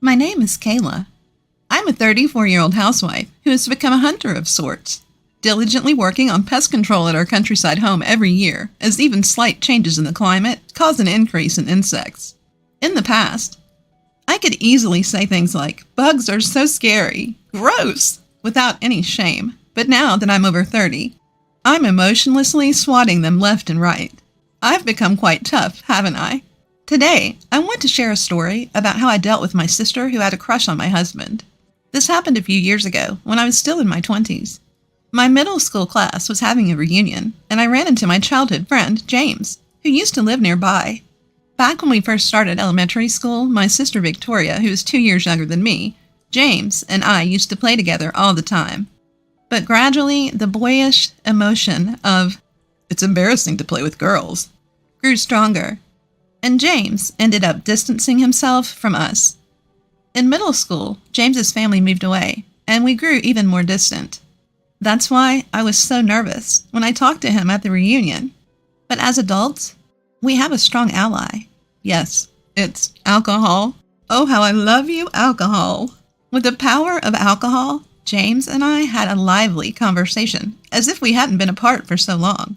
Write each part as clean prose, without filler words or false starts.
My name is Kayla. I'm a 34-year-old housewife who has become a hunter of sorts, diligently working on pest control at our countryside home every year, as even slight changes in the climate cause an increase in insects. In the past, I could easily say things like, "Bugs are so scary, gross," without any shame. But now that I'm over 30, I'm emotionlessly swatting them left and right. I've become quite tough, haven't I? Today, I want to share a story about how I dealt with my sister who had a crush on my husband. This happened a few years ago when I was still in my 20s. My middle school class was having a reunion, and I ran into my childhood friend, James, who used to live nearby. Back when we first started elementary school, my sister Victoria, who is 2 years younger than me, James, and I used to play together all the time. But gradually, the boyish emotion of, "It's embarrassing to play with girls," grew stronger, and James ended up distancing himself from us. In middle school, James's family moved away, and we grew even more distant. That's why I was so nervous when I talked to him at the reunion. But as adults, we have a strong ally. Yes, it's alcohol. Oh, how I love you, alcohol. With the power of alcohol, James and I had a lively conversation, as if we hadn't been apart for so long.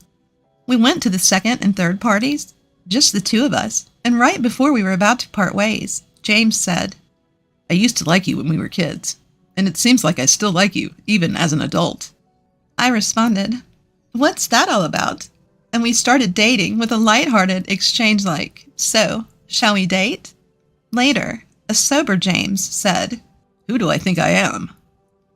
We went to the second and third parties, just the two of us, and right before we were about to part ways, James said, "I used to like you when we were kids, and it seems like I still like you, even as an adult." I responded, "What's that all about?" And we started dating with a lighthearted exchange like, "So, shall we date?" Later, a sober James said, "Who do I think I am?"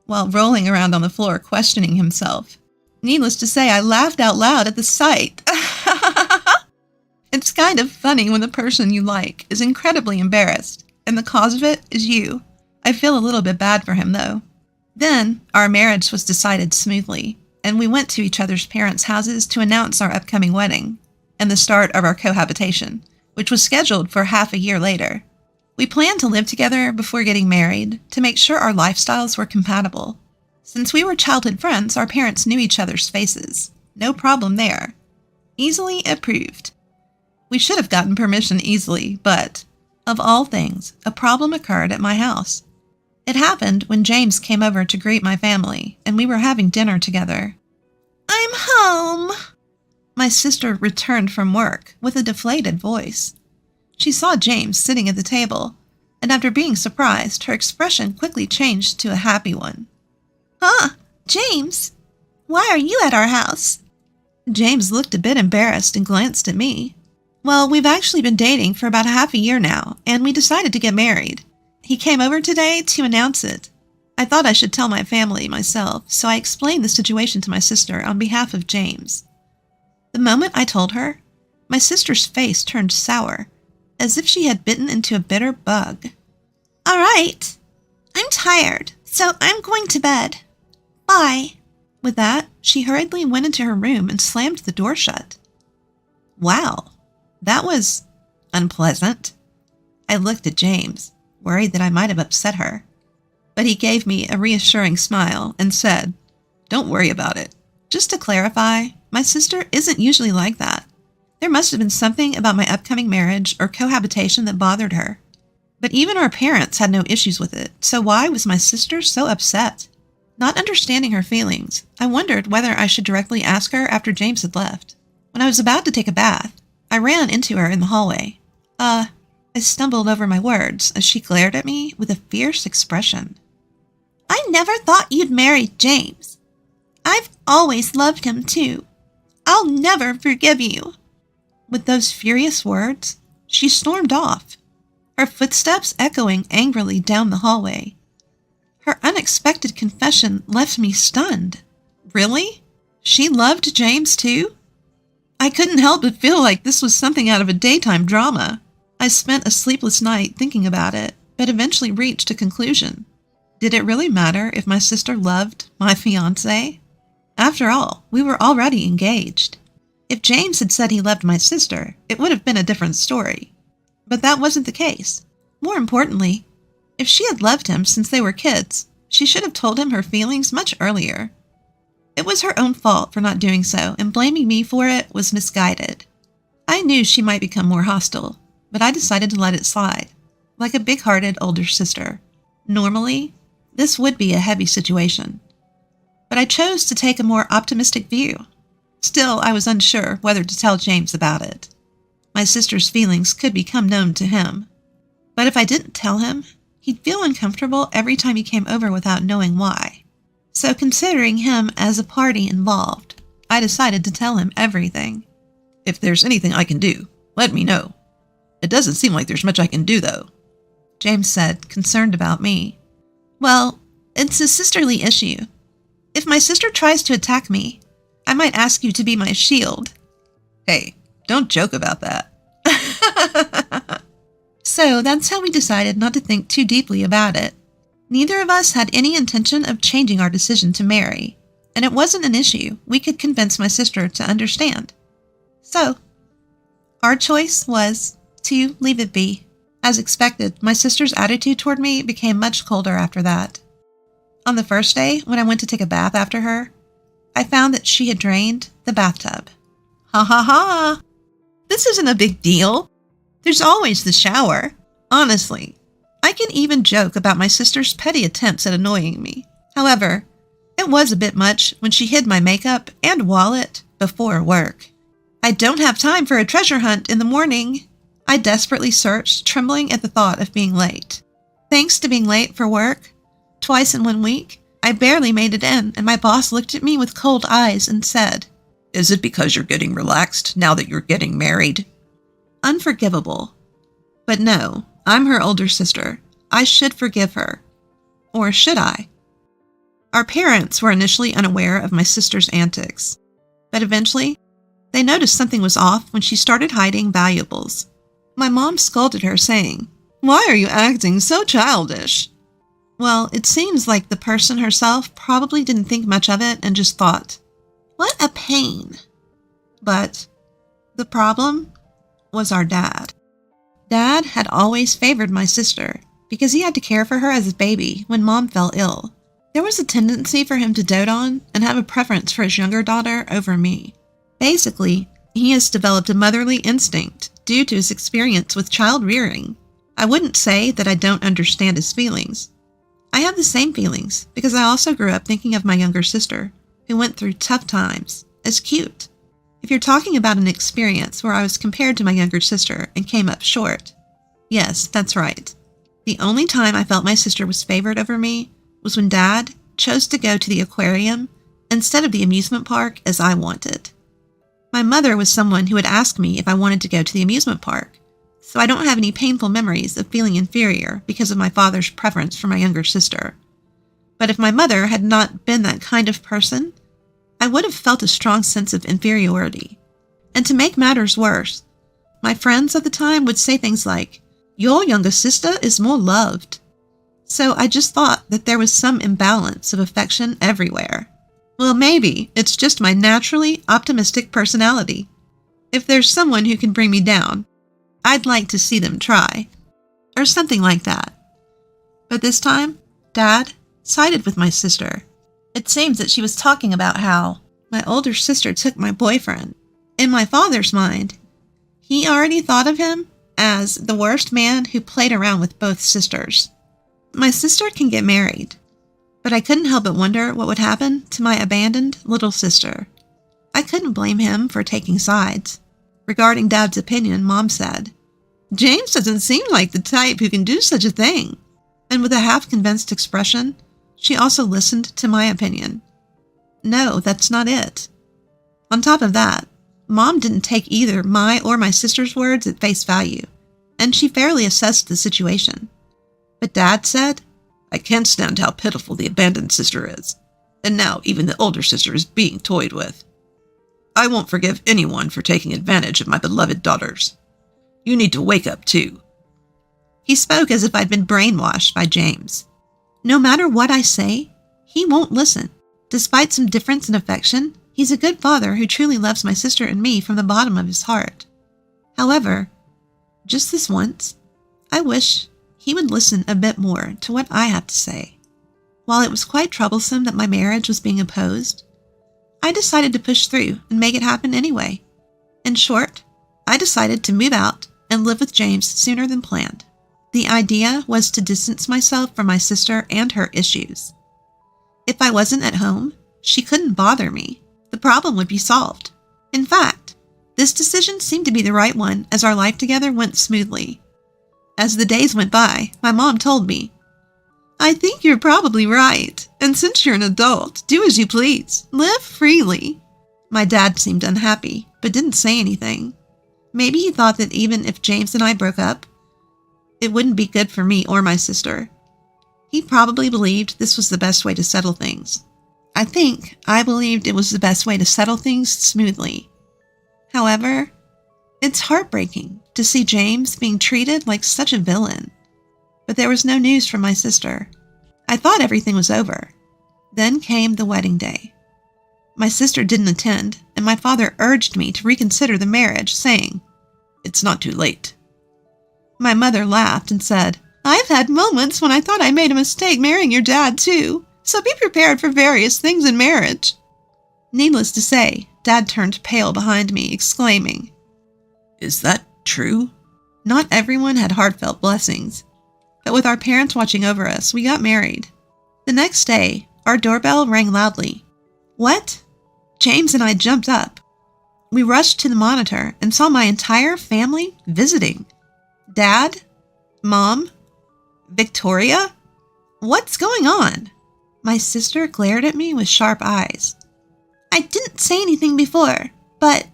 while rolling around on the floor questioning himself. Needless to say, I laughed out loud at the sight. It's kind of funny when the person you like is incredibly embarrassed, and the cause of it is you. I feel a little bit bad for him, though. Then, our marriage was decided smoothly, and we went to each other's parents' houses to announce our upcoming wedding and the start of our cohabitation, which was scheduled for half a year later. We planned to live together before getting married to make sure our lifestyles were compatible. Since we were childhood friends, our parents knew each other's faces. No problem there. Easily approved. We should have gotten permission easily, but, of all things, a problem occurred at my house. It happened when James came over to greet my family, and we were having dinner together. "I'm home," my sister returned from work with a deflated voice. She saw James sitting at the table, and after being surprised, her expression quickly changed to a happy one. "Huh, James, why are you at our house?" James looked a bit embarrassed and glanced at me. "Well, we've actually been dating for about half a year now, and we decided to get married. He came over today to announce it. I thought I should tell my family myself, so I explained the situation to my sister on behalf of James." The moment I told her, my sister's face turned sour, as if she had bitten into a bitter bug. "All right, I'm tired, so I'm going to bed. Bye." With that, she hurriedly went into her room and slammed the door shut. Wow, that was unpleasant. I looked at James, worried that I might have upset her. But he gave me a reassuring smile and said, "Don't worry about it." Just to clarify, my sister isn't usually like that. There must have been something about my upcoming marriage or cohabitation that bothered her. But even our parents had no issues with it, so why was my sister so upset? Not understanding her feelings, I wondered whether I should directly ask her after James had left. When I was about to take a bath, I ran into her in the hallway. I stumbled over my words as she glared at me with a fierce expression. "I never thought you'd marry James. I've always loved him too. I'll never forgive you." With those furious words, she stormed off, her footsteps echoing angrily down the hallway. Her unexpected confession left me stunned. Really? She loved James too? I couldn't help but feel like this was something out of a daytime drama. I spent a sleepless night thinking about it, but eventually reached a conclusion. Did it really matter if my sister loved my fiancé? After all, we were already engaged. If James had said he loved my sister, it would have been a different story. But that wasn't the case. More importantly, if she had loved him since they were kids, she should have told him her feelings much earlier. It was her own fault for not doing so, and blaming me for it was misguided. I knew she might become more hostile, but I decided to let it slide. like a big-hearted older sister. Normally, this would be a heavy situation, but I chose to take a more optimistic view. Still, I was unsure whether to tell James about it. My sister's feelings could become known to him. But if I didn't tell him, he'd feel uncomfortable every time he came over without knowing why. So considering him as a party involved, I decided to tell him everything. If there's anything I can do, let me know. It doesn't seem like there's much I can do, though, James said, concerned about me. Well, it's a sisterly issue. If my sister tries to attack me, I might ask you to be my shield. Hey, don't joke about that. So that's how we decided not to think too deeply about it. Neither of us had any intention of changing our decision to marry, and it wasn't an issue we could convince my sister to understand. So, our choice was to leave it be. As expected, my sister's attitude toward me became much colder after that. On the first day, when I went to take a bath after her, I found that she had drained the bathtub. Ha ha ha! This isn't a big deal. There's always the shower. Honestly, I can even joke about my sister's petty attempts at annoying me. However, it was a bit much when she hid my makeup and wallet before work. I don't have time for a treasure hunt in the morning. I desperately searched, trembling at the thought of being late. Thanks to being late for work, twice in 1 week, I barely made it in, and my boss looked at me with cold eyes and said, "Is it because you're getting relaxed now that you're getting married?" Unforgivable. But no, I'm her older sister. I should forgive her. Or should I? Our parents were initially unaware of my sister's antics, but eventually, they noticed something was off when she started hiding valuables. My mom scolded her, saying, "Why are you acting so childish?" Well, it seems like the person herself probably didn't think much of it and just thought, "What a pain." But the problem was our dad. Dad had always favored my sister because he had to care for her as a baby when Mom fell ill. There was a tendency for him to dote on and have a preference for his younger daughter over me. Basically, he has developed a motherly instinct due to his experience with child rearing. I wouldn't say that I don't understand his feelings. I have the same feelings because I also grew up thinking of my younger sister, who went through tough times, as cute. If you're talking about an experience where I was compared to my younger sister and came up short, yes, that's right. The only time I felt my sister was favored over me was when Dad chose to go to the aquarium instead of the amusement park as I wanted. My mother was someone who would ask me if I wanted to go to the amusement park, so I don't have any painful memories of feeling inferior because of my father's preference for my younger sister. But if my mother had not been that kind of person, I would have felt a strong sense of inferiority. And to make matters worse, my friends at the time would say things like, "Your younger sister is more loved." So I just thought that there was some imbalance of affection everywhere. Well, maybe it's just my naturally optimistic personality. If there's someone who can bring me down, I'd like to see them try. Or something like that. But this time, Dad sided with my sister. It seems that she was talking about how my older sister took my boyfriend. In my father's mind, he already thought of him as the worst man who played around with both sisters. My sister can get married, but I couldn't help but wonder what would happen to my abandoned little sister. I couldn't blame him for taking sides. Regarding Dad's opinion, Mom said, "James doesn't seem like the type who can do such a thing." And with a half-convinced expression, she also listened to my opinion. No, that's not it. On top of that, Mom didn't take either my or my sister's words at face value, and she fairly assessed the situation. But Dad said, "I can't stand how pitiful the abandoned sister is, and now even the older sister is being toyed with. I won't forgive anyone for taking advantage of my beloved daughters. You need to wake up, too." He spoke as if I'd been brainwashed by James. No matter what I say, he won't listen. Despite some difference in affection, he's a good father who truly loves my sister and me from the bottom of his heart. However, just this once, I wish he would listen a bit more to what I had to say. While it was quite troublesome that my marriage was being opposed, I decided to push through and make it happen anyway. In short, I decided to move out and live with James sooner than planned. The idea was to distance myself from my sister and her issues. If I wasn't at home, she couldn't bother me. The problem would be solved. In fact, this decision seemed to be the right one as our life together went smoothly. As the days went by, my mom told me, "I think you're probably right, and since you're an adult, do as you please. Live freely." My dad seemed unhappy, but didn't say anything. Maybe he thought that even if James and I broke up, it wouldn't be good for me or my sister. He probably believed this was the best way to settle things. I think I believed it was the best way to settle things smoothly. However, it's heartbreaking to see James being treated like such a villain. But there was no news from my sister. I thought everything was over. Then came the wedding day. My sister didn't attend, and my father urged me to reconsider the marriage, saying, "It's not too late." My mother laughed and said, "I've had moments when I thought I made a mistake marrying your dad too, so be prepared for various things in marriage." Needless to say, Dad turned pale behind me, exclaiming, "Is that true?" Not everyone had heartfelt blessings, but with our parents watching over us, we got married. The next day, our doorbell rang loudly. What? James and I jumped up. We rushed to the monitor and saw my entire family visiting. Dad? Mom? Victoria? What's going on? My sister glared at me with sharp eyes. "I didn't say anything before, but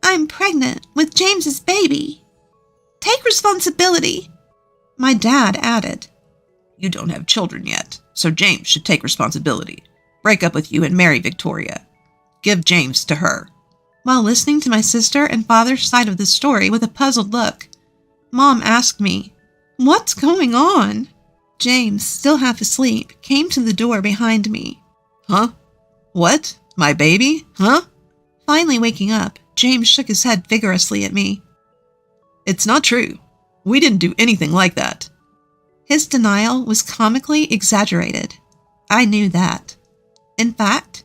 I'm pregnant with James's baby. Take responsibility." My dad added, "You don't have children yet, so James should take responsibility. Break up with you and marry Victoria. Give James to her." While listening to my sister and father's side of the story with a puzzled look, Mom asked me, "What's going on?" James, still half asleep, came to the door behind me. "Huh? What? My baby? Huh?" Finally waking up, James shook his head vigorously at me. "It's not true. We didn't do anything like that." His denial was comically exaggerated. I knew that. In fact,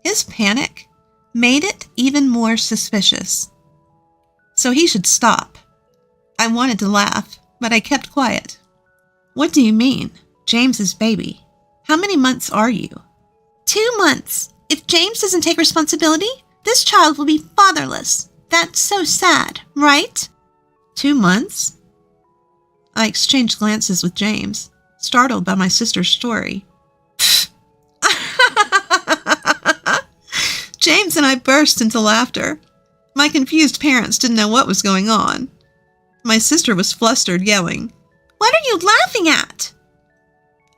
his panic made it even more suspicious. So he should stop. I wanted to laugh, but I kept quiet. "What do you mean, James's baby? How many months are you?" 2 months. If James doesn't take responsibility, this child will be fatherless. That's so sad, right? 2 months? I exchanged glances with James, startled by my sister's story. James and I burst into laughter. My confused parents didn't know what was going on. My sister was flustered, yelling, "What are you laughing at?"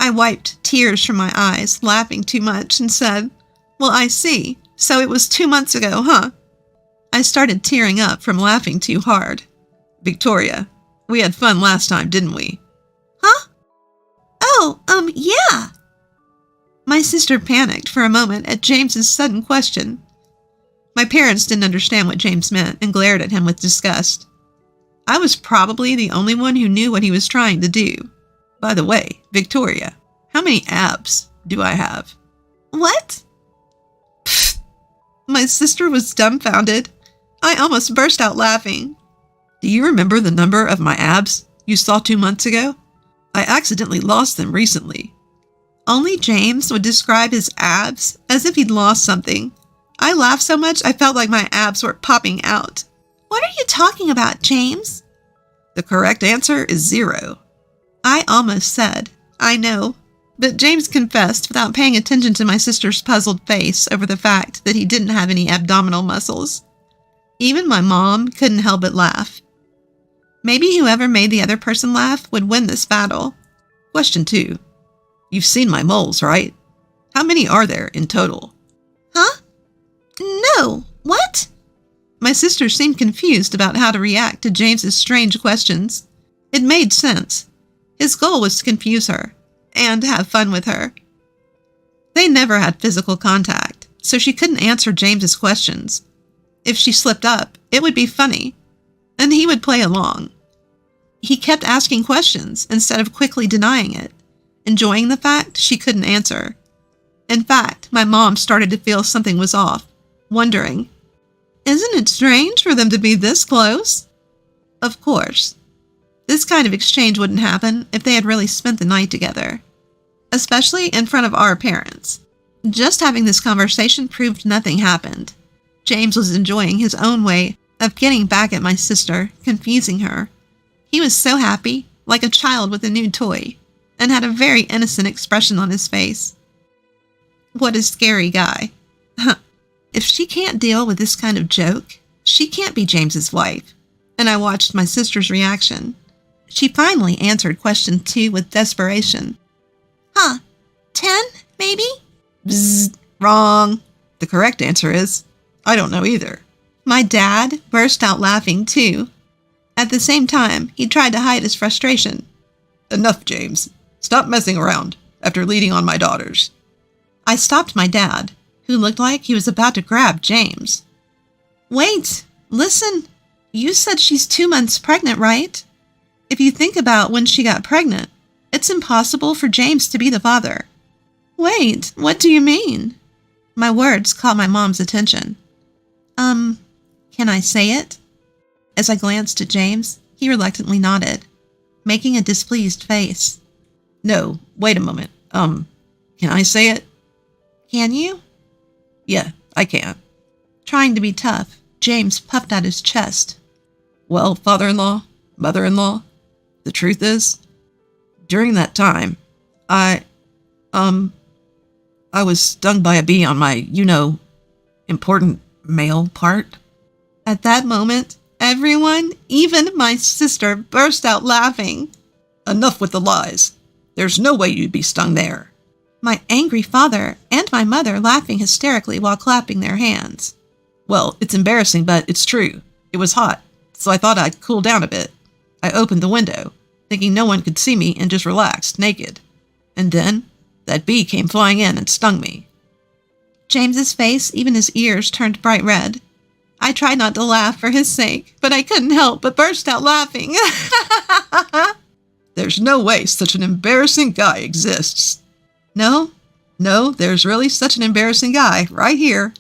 I wiped tears from my eyes, laughing too much, and said, "Well, I see. So it was 2 months ago, huh?" I started tearing up from laughing too hard. "Victoria, we had fun last time, didn't we?" "Huh? Oh, yeah." My sister panicked for a moment at James's sudden question. My parents didn't understand what James meant and glared at him with disgust. I was probably the only one who knew what he was trying to do. "By the way, Victoria, how many abs do I have?" "What?" Pfft. My sister was dumbfounded. I almost burst out laughing. "Do you remember the number of my abs you saw 2 months ago? I accidentally lost them recently." Only James would describe his abs as if he'd lost something. I laughed so much I felt like my abs were popping out. "What are you talking about, James?" "The correct answer is 0. I almost said, "I know," but James confessed without paying attention to my sister's puzzled face over the fact that he didn't have any abdominal muscles. Even my mom couldn't help but laugh. Maybe whoever made the other person laugh would win this battle. Question 2. You've seen my moles, right? How many are there in total? Huh? No. What? My sister seemed confused about how to react to James's strange questions. It made sense. His goal was to confuse her and have fun with her. They never had physical contact, so she couldn't answer James's questions. If she slipped up, it would be funny, and he would play along. He kept asking questions instead of quickly denying it, enjoying the fact she couldn't answer. In fact, my mom started to feel something was off, wondering, isn't it strange for them to be this close? Of course. This kind of exchange wouldn't happen if they had really spent the night together, especially in front of our parents. Just having this conversation proved nothing happened. James was enjoying his own way of getting back at my sister, confusing her. He was so happy, like a child with a new toy, and had a very innocent expression on his face. What a scary guy. If she can't deal with this kind of joke, she can't be James's wife. And I watched my sister's reaction. She finally answered question 2 with desperation. 10, maybe? Bzzz, wrong. The correct answer is, I don't know either. My dad burst out laughing too. At the same time, he tried to hide his frustration. Enough, James. Stop messing around after leading on my daughters. I stopped my dad, who looked like he was about to grab James. Wait, listen. You said she's 2 months pregnant, right? If you think about when she got pregnant, it's impossible for James to be the father. Wait, what do you mean? My words caught my mom's attention. Can I say it? As I glanced at James, he reluctantly nodded, making a displeased face. No, wait a moment. Can I say it? Can you? Yeah, I can. Trying to be tough, James puffed out his chest. Well, father-in-law, mother-in-law, the truth is, during that time, I was stung by a bee on my, important male part. At that moment, everyone, even my sister, burst out laughing. Enough with the lies. There's no way you'd be stung there. My angry father and my mother laughing hysterically while clapping their hands. Well, it's embarrassing, but it's true. It was hot, so I thought I'd cool down a bit. I opened the window, thinking no one could see me, and just relaxed, naked. And then, that bee came flying in and stung me. James's face, even his ears, turned bright red. I tried not to laugh for his sake, but I couldn't help but burst out laughing. There's no way such an embarrassing guy exists. No, there's really such an embarrassing guy right here.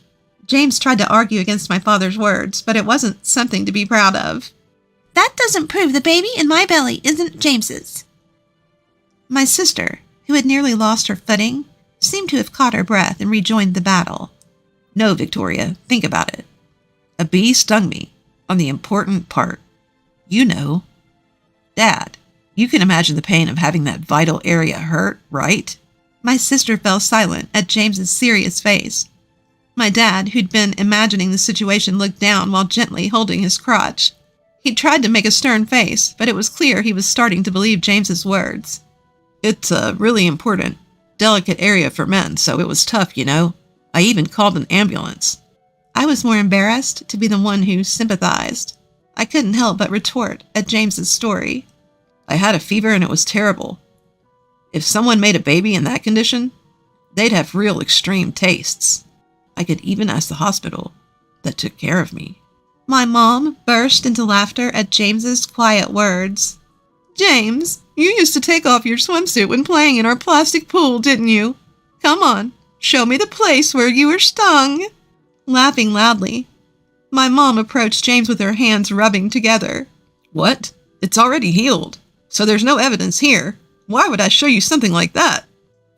James tried to argue against my father's words, but it wasn't something to be proud of. That doesn't prove the baby in my belly isn't James's. My sister, who had nearly lost her footing, seemed to have caught her breath and rejoined the battle. No, Victoria, think about it. A bee stung me on the important part. Dad, you can imagine the pain of having that vital area hurt, right? My sister fell silent at James's serious face. My dad, who'd been imagining the situation, looked down while gently holding his crotch. He tried to make a stern face, but it was clear he was starting to believe James's words. It's a really important, delicate area for men, so it was tough, I even called an ambulance. I was more embarrassed to be the one who sympathized. I couldn't help but retort at James's story. I had a fever and it was terrible. If someone made a baby in that condition, they'd have real extreme tastes. I could even ask the hospital that took care of me. My mom burst into laughter at James's quiet words. James, you used to take off your swimsuit when playing in our plastic pool, didn't you? Come on, show me the place where you were stung. Laughing loudly, my mom approached James with her hands rubbing together. What? It's already healed, so there's no evidence here. Why would I show you something like that?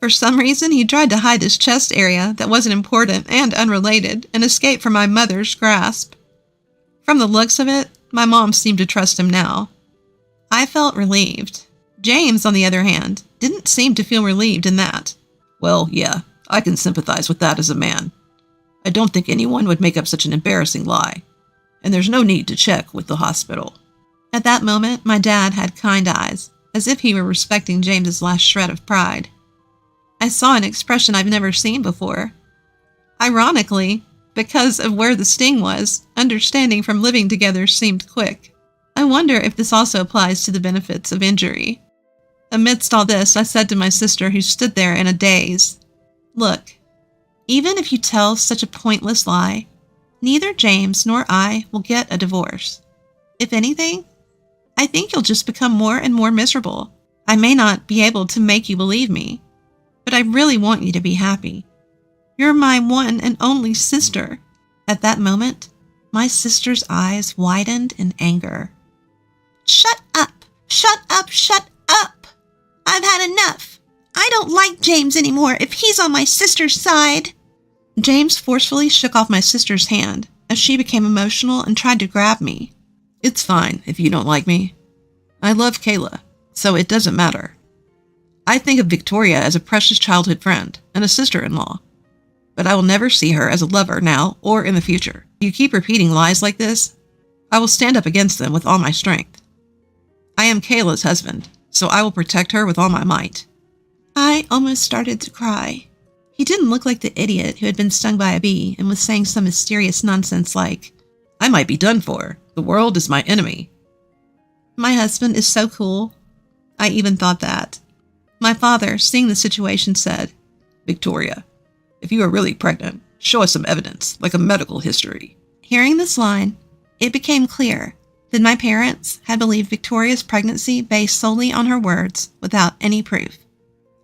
For some reason, he tried to hide his chest area that wasn't important and unrelated and escape from my mother's grasp. From the looks of it, my mom seemed to trust him now. I felt relieved. James, on the other hand, didn't seem to feel relieved in that. Well, yeah, I can sympathize with that as a man. I don't think anyone would make up such an embarrassing lie, and there's no need to check with the hospital. At that moment, my dad had kind eyes, as if he were respecting James's last shred of pride. I saw an expression I've never seen before. Ironically, because of where the sting was, understanding from living together seemed quick. I wonder if this also applies to the benefits of injury. Amidst all this, I said to my sister, who stood there in a daze, "Look, even if you tell such a pointless lie, neither James nor I will get a divorce. If anything, I think you'll just become more and more miserable. I may not be able to make you believe me, but I really want you to be happy. You're my one and only sister." At that moment, my sister's eyes widened in anger. "Shut up! Shut up, shut up! I've had enough. I don't like James anymore if he's on my sister's side. James forcefully shook off my sister's hand as she became emotional and tried to grab me. It's fine if you don't like me. I love Kayla, so it doesn't matter. I think of Victoria as a precious childhood friend and a sister-in-law, but I will never see her as a lover now or in the future. If you keep repeating lies like this, I will stand up against them with all my strength. I am Kayla's husband, so I will protect her with all my might. I almost started to cry. He didn't look like the idiot who had been stung by a bee and was saying some mysterious nonsense like, I might be done for. The world is my enemy. My husband is so cool. I even thought that. My father, seeing the situation, said, Victoria, if you are really pregnant, show us some evidence, like a medical history. Hearing this line, it became clear that my parents had believed Victoria's pregnancy based solely on her words without any proof.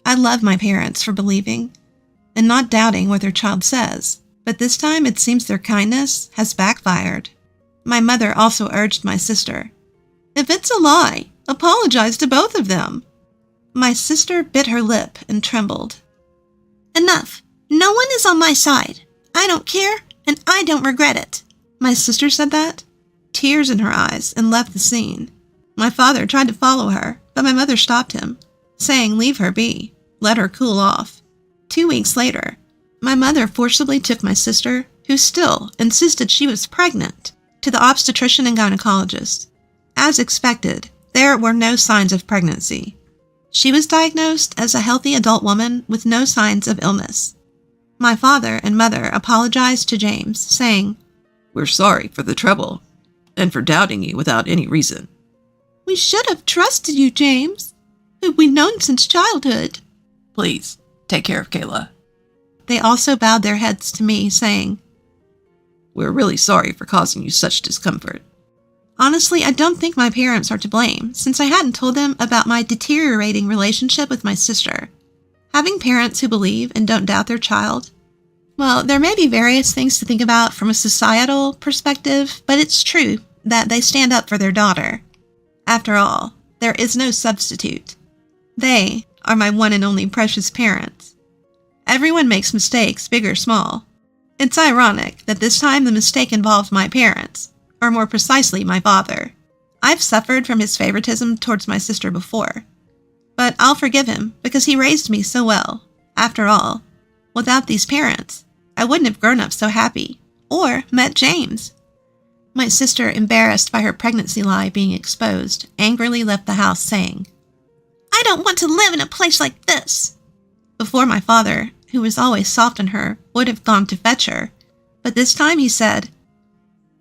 I love my parents for believing and not doubting what their child says, but this time it seems their kindness has backfired. My mother also urged my sister, if it's a lie, apologize to both of them. My sister bit her lip and trembled. Enough. No one is on my side. I don't care, and I don't regret it. My sister said that, tears in her eyes, and left the scene. My father tried to follow her, but my mother stopped him, saying leave her be, let her cool off. 2 weeks later, my mother forcibly took my sister, who still insisted she was pregnant, to the obstetrician and gynecologist. As expected, there were no signs of pregnancy. She was diagnosed as a healthy adult woman with no signs of illness. My father and mother apologized to James, saying, We're sorry for the trouble, and for doubting you without any reason. We should have trusted you, James, who we've known since childhood. Please, take care of Kayla. They also bowed their heads to me, saying, We're really sorry for causing you such discomfort. Honestly, I don't think my parents are to blame, since I hadn't told them about my deteriorating relationship with my sister. Having parents who believe and don't doubt their child, well, there may be various things to think about from a societal perspective, but it's true that they stand up for their daughter. After all, there is no substitute. They are my one and only precious parents. Everyone makes mistakes, big or small. It's ironic that this time the mistake involved my parents, or more precisely, my father. I've suffered from his favoritism towards my sister before, but I'll forgive him because he raised me so well. After all, without these parents, I wouldn't have grown up so happy, or met James. My sister, embarrassed by her pregnancy lie being exposed, angrily left the house saying, I don't want to live in a place like this. Before my father, who was always soft on her, would have gone to fetch her, but this time he said,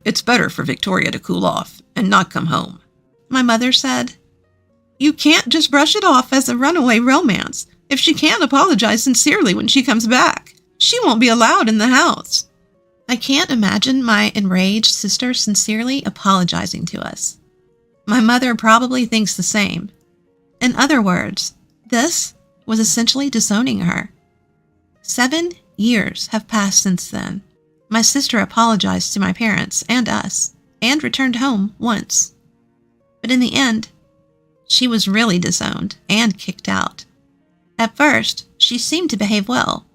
It's better for Victoria to cool off and not come home. My mother said, You can't just brush it off as a runaway romance. If she can't apologize sincerely when she comes back, she won't be allowed in the house. I can't imagine my enraged sister sincerely apologizing to us. My mother probably thinks the same. In other words, this was essentially disowning her. 7 years have passed since then. My sister apologized to my parents and us, and returned home once. But in the end, she was really disowned and kicked out. At first, she seemed to behave well,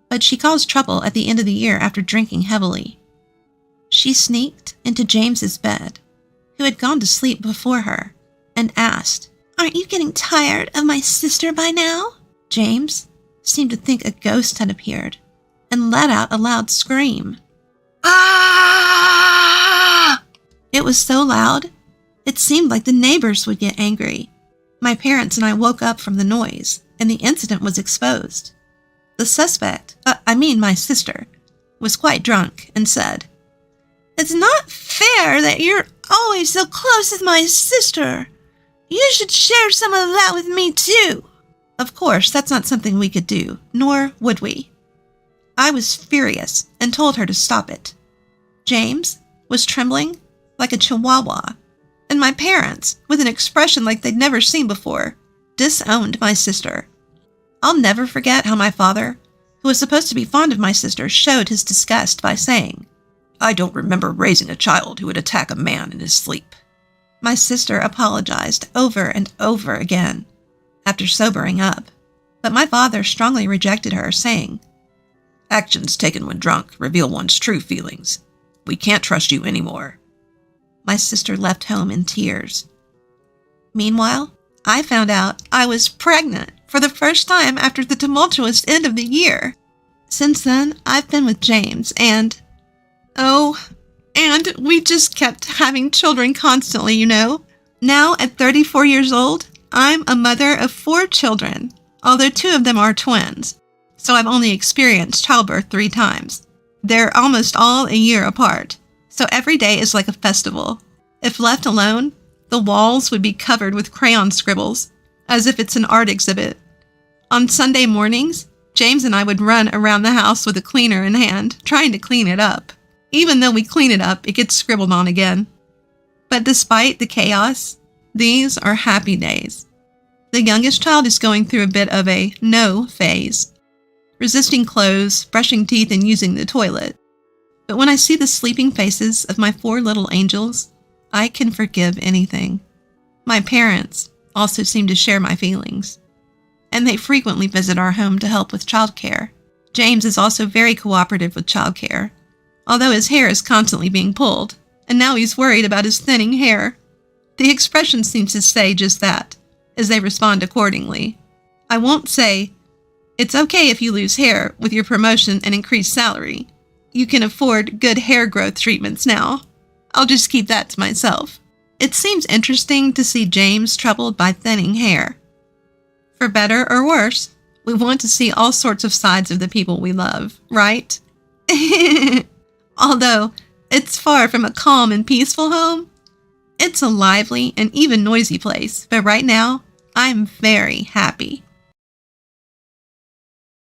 but she caused trouble at the end of the year after drinking heavily. She sneaked into James's bed, who had gone to sleep before her, and asked, Aren't you getting tired of my sister by now? James seemed to think a ghost had appeared and let out a loud scream. Ah! It was so loud, it seemed like the neighbors would get angry. My parents and I woke up from the noise, and the incident was exposed. The suspect, my sister, was quite drunk and said, It's not fair that you're always so close with my sister. You should share some of that with me too. Of course, that's not something we could do, nor would we. I was furious and told her to stop it. James was trembling like a chihuahua, and my parents, with an expression like they'd never seen before, disowned my sister. I'll never forget how my father, who was supposed to be fond of my sister, showed his disgust by saying, I don't remember raising a child who would attack a man in his sleep. My sister apologized over and over again after sobering up, but my father strongly rejected her, saying, "Actions taken when drunk reveal one's true feelings. We can't trust you anymore." My sister left home in tears. Meanwhile, I found out I was pregnant for the first time after the tumultuous end of the year. Since then, I've been with James, and we just kept having children constantly, you know. Now, at 34 years old, I'm a mother of 4 children, although 2 of them are twins, so I've only experienced childbirth 3 times. They're almost all a year apart, so every day is like a festival. If left alone, the walls would be covered with crayon scribbles, as if it's an art exhibit. On Sunday mornings, James and I would run around the house with a cleaner in hand, trying to clean it up. Even though we clean it up, it gets scribbled on again. But despite the chaos, these are happy days. The youngest child is going through a bit of a no phase, resisting clothes, brushing teeth, and using the toilet. But when I see the sleeping faces of my 4 little angels, I can forgive anything. My parents also seem to share my feelings, and they frequently visit our home to help with childcare. James is also very cooperative with childcare, although his hair is constantly being pulled, and now he's worried about his thinning hair. The expression seems to say just that, as they respond accordingly. I won't say, "It's okay if you lose hair with your promotion and increased salary. You can afford good hair growth treatments now." I'll just keep that to myself. It seems interesting to see James troubled by thinning hair. For better or worse, we want to see all sorts of sides of the people we love, right? Although it's far from a calm and peaceful home, it's a lively and even noisy place, but right now, I'm very happy.